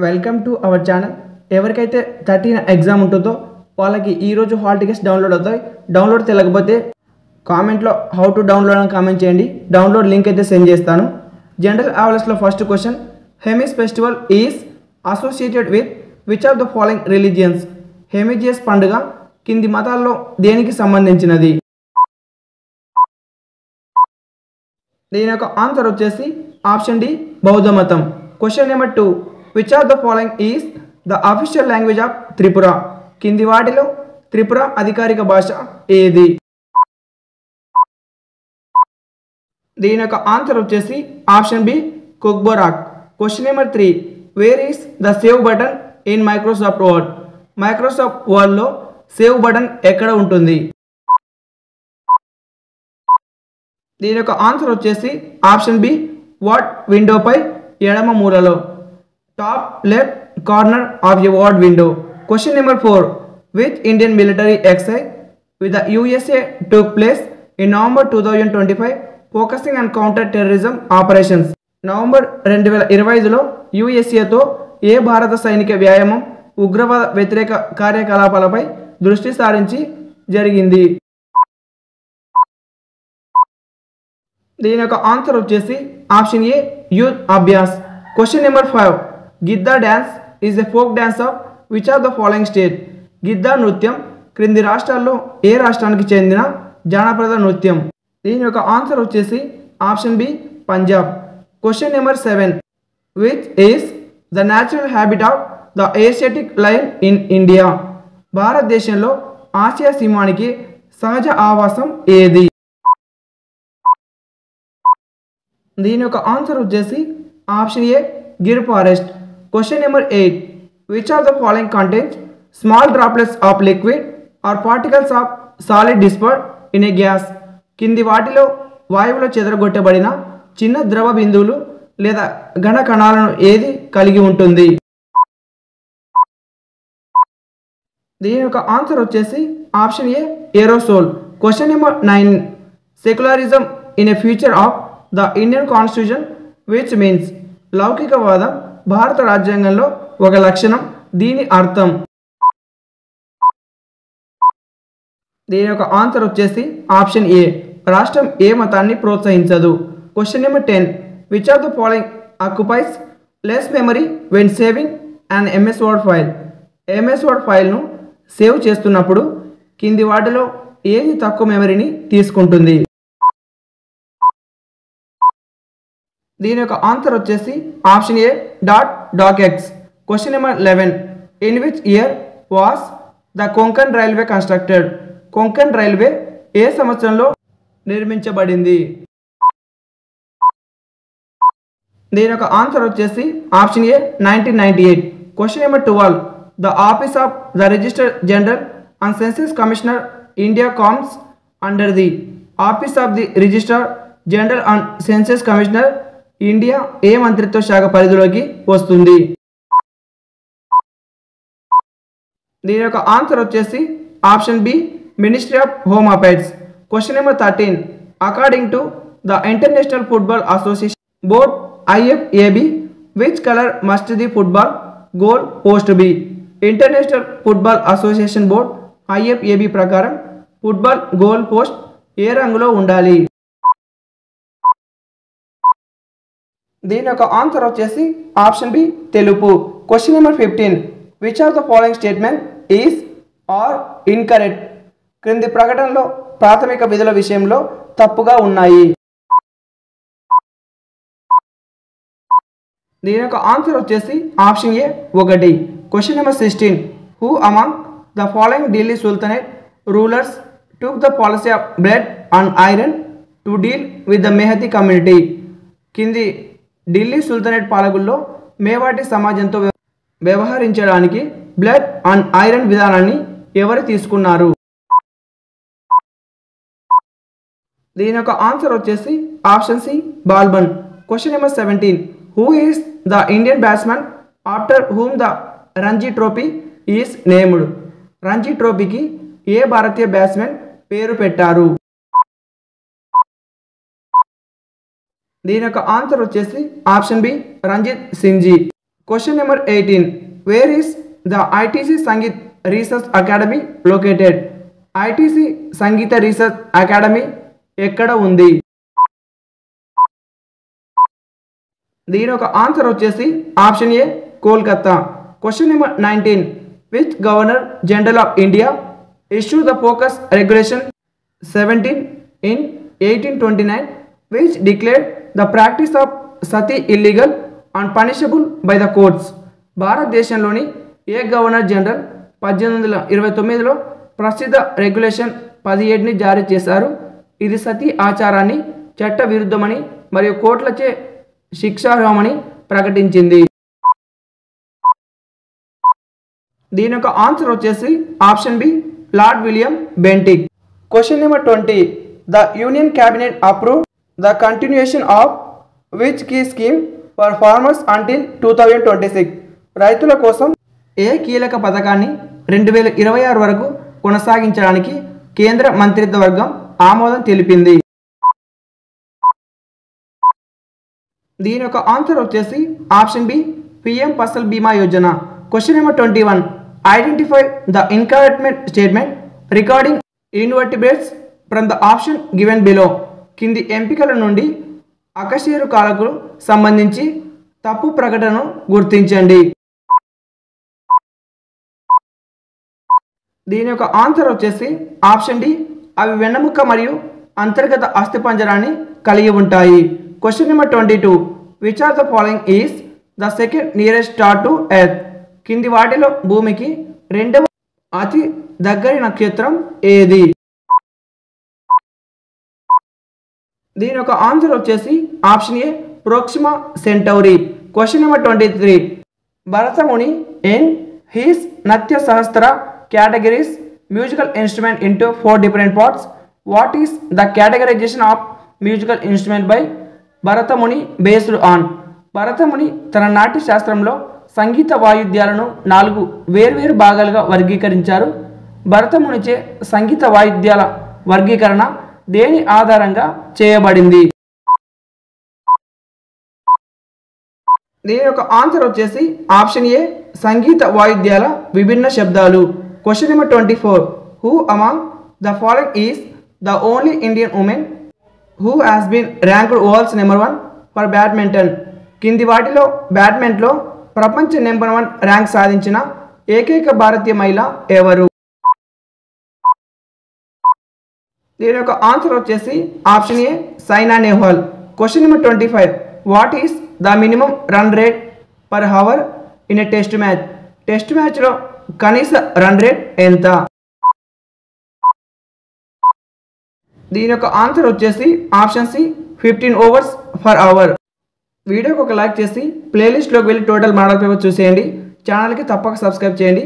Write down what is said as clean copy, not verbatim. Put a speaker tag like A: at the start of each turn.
A: Welcome to our channel. ఎవరికైతే 13 exam ఉంటుందో వాళ్ళకి ఈరోజు హాల్ టికెట్స్ డౌన్లోడ్ అవుతాయి. డౌన్లోడ్ తెలియకపోతే కామెంట్లో హౌ టు డౌన్లోడ్ అని కామెంట్ చేయండి. డౌన్లోడ్ లింక్ అయితే సెండ్ చేస్తాను. జనరల్ అవేర్నెస్లో first question, Hemis festival is associated with which of the following religions? హెమిజియస్ పండుగ కింది మతాల్లో దేనికి సంబంధించినది? దీని యొక్క ఆన్సర్ వచ్చేసి ఆప్షన్ డి, బౌద్ధ మతం. Question number 2, which of the following is the official language of Tripura? కింది వాటిలో త్రిపుర అధికారిక భాష ఏది? దీని యొక్క ఆన్సర్ వచ్చేసి option B, Kokborok. Question number 3, where is the save button in Microsoft Word? Microsoft వర్డ్లో సేవ్ బటన్ ఎక్కడ ఉంటుంది? దీని యొక్క ఆన్సర్ వచ్చేసి ఆప్షన్ బి, వర్డ్ విండోపై ఎడమ మూలలో, top left corner of a Word window. Question number 4, which Indian military exercise with the USA took place in November 2025 focusing on counter terrorism operations? November 2025లో యూఎస్ఏతో ఏ భారత సైనిక వ్యాయామం ఉగ్రవాద వ్యతిరేక కార్యకలాపాలపై దృష్టి సారించి జరిగింది? దీని యొక్క ఆన్సర్ వచ్చేసి option A, Yudh Abhyas. Question number 5, Giddha dance is a folk dance of which of the following state? గిద్దా నృత్యం క్రింది రాష్ట్రాల్లో ఏ రాష్ట్రానికి చెందిన జానపద నృత్యం? దీని యొక్క ఆన్సర్ వచ్చేసి option B, Punjab. Question number 7, which is the natural habit of the Asiatic lion in India? భారతదేశంలో ఆసియా సింహానికి సహజ ఆవాసం ఏది? దీని యొక్క ఆన్సర్ వచ్చేసి option A, Gir forest. Question number 8, which of the following contains small droplets of liquid or particles of solid dispersed in a gas? కింది వాటిలో వాయువులో చెదరగొట్టబడిన చిన్న ద్రవ బిందువులు లేదా ఘన కణాలను ఏది కలిగి ఉంటుంది? దీని యొక్క ఆన్సర్ వచ్చేసి option A, aerosol. Question number 9, secularism in a future of the Indian constitution which means? లౌకికవాదం భారత రాజ్యాంగంలో ఒక లక్షణం, దీని అర్థం? దీని యొక్క ఆన్సర్ వచ్చేసి ఆప్షన్ ఏ, రాష్ట్రం ఏ మతాన్ని ప్రోత్సహించదు. Question number 10, which of the following occupies less memory when saving and MS Word file? MS Word ఫైల్ను సేవ్ చేస్తున్నప్పుడు కింది వాటిలో ఏది తక్కువ మెమరీని తీసుకుంటుంది? దీని యొక్క ఆన్సర్ వచ్చేసి option A, DOCX. Question number 11, in which year was the Konkan railway constructed? Konkan railway ఏ సంవత్సరంలో నిర్మించబడింది? దీని యొక్క ఆన్సర్ వచ్చేసి option A, 1998. Question number 12, the office of the register general and census commissioner India comes under the? Office of the register general and census commissioner India ఏ మంత్రిత్వ శాఖ పరిధిలోకి వస్తుంది? దీని యొక్క ఆన్సర్ వచ్చేసి option B, ministry of home affairs. Question number 13, according to the international football association board IFAB, which colour must the football goal post be? ఇంటర్నేషనల్ football association board IFAB ప్రకారం ఫుట్బాల్ గోల్ పోస్ట్ ఏ రంగులో ఉండాలి? దీని యొక్క answer వచ్చేసి option B, తెలుపు. Question number 15, which of the following statement is are incorrect? క్రింది ప్రకటనలో ప్రాథమిక విధుల విషయంలో తప్పుగా ఉన్నాయి? దీని యొక్క ఆన్సర్ వచ్చేసి option A, 1. Question number 16, who among the following Delhi sultanate rulers took the policy of bread and iron to deal with the Mehdi community? కింది ఢిల్లీ సుల్తానేట్ పాలకుల్లో మేవాటి సమాజంతో వ్యవహరించడానికి బ్లడ్ అండ్ ఐరన్ విధానాన్ని ఎవరు తీసుకున్నారు? దీని యొక్క ఆన్సర్ వచ్చేసి option C, Balban. Question number 17, who is the Indian batsmen after whom the Ranji trophy is named? Ranji ట్రోఫీకి ఏ భారతీయ బ్యాట్స్మెన్ పేరు పెట్టారు? దీని యొక్క ఆన్సర్ వచ్చేసి option B, Ranjit Singhji. Question number 18. Where is the ITC Sangeet Research Academy located? ITC Sangeeta Research Academy ఎక్కడ ఉంది? దీని ఒక ఆన్సర్ వచ్చేసి option A Kolkata. Question number 19. Which governor general of India issue the focus regulation 17 in 1829 which declared the practice of sati illegal and punishable by the courts? భారతదేశంలోని ఏ governor general 1829లో ప్రసిద్ధ regulation 17ని జారీ చేశారు? ఇది సతీ ఆచారాన్ని చట్ట విరుద్ధమని మరియు కోర్టులచే శిక్షార్హమని ప్రకటించింది. దీని యొక్క ఆన్సర్ వచ్చేసి option B Lord William Bentinck. Question number 20. The union cabinet approve the continuation of which key scheme for farmers until 2026? రైతుల కోసం ఏ కీలక పథకాన్ని 2026 వరకు కొనసాగించడానికి కేంద్ర మంత్రిత్వ వర్గం ఆమోదం తెలిపింది? దీని యొక్క ఆన్సర్ వచ్చేసి ఆప్షన్ బి పిఎం ఫసల్ బీమా Yojana. Question number 21. Identify the incorrect statement regarding invertebrates from the option given below. కింది ఎంపికల నుండి అకశేరుకాలకు సంబంధించి తప్పు ప్రకటనను గుర్తించండి. దీని యొక్క ఆన్సర్ వచ్చేసి ఆప్షన్ డి అవి వెన్నెముక మరియు అంతర్గత అస్థిపంజరాన్ని కలిగి ఉంటాయి. Question number 22. Which are the following is the second nearest star to Earth? కింది వాటిలో భూమికి రెండవ అతి దగ్గరి నక్షత్రం ఏది? దీని యొక్క ఆన్సర్ వచ్చేసి option A Proxima Centauri. Question number 23. Bharatamuni in his Natya Shastra categories musical instrument into 4 different parts. What is the categorization of musical instrument by Bharatamuni based on? Bharatamuni తన నాట్య శాస్త్రంలో సంగీత వాయిద్యాలను 4 వేర్వేరు భాగాలుగా వర్గీకరించారు. భరతమునిచే సంగీత వాయిద్యాల వర్గీకరణ దేని ఆధారంగా చేయబడింది? దీని యొక్క ఆన్సర్ వచ్చేసి ఆప్షన్ ఏ సంగీత వాయిద్యాల విభిన్న శబ్దాలు. Question number 24. Who among the following is the only Indian women who has been ranked world's number 1 for badminton? కింది వాటిలో బ్యాడ్మింటన్లో ప్రపంచ నెంబర్ 1 ర్యాంక్ సాధించిన ఏకైక భారతీయ మహిళ ఎవరు? దీని యొక్క ఆన్సర్ వచ్చేసి option A Saina Nehwal. Question number 25. What is the minimum run rate per hour in a test match? Test మ్యాచ్లో కనీస రన్ రేట్ ఎంత? దీని యొక్క ఆన్సర్ వచ్చేసి option C 15 overs per hour. వీడియోకి ఒక లైక్ చేసి ప్లేలిస్ట్లోకి వెళ్ళి టోటల్ మోడల్ పేపర్ చూసేయండి. ఛానల్కి తప్పక సబ్స్క్రైబ్ చేయండి.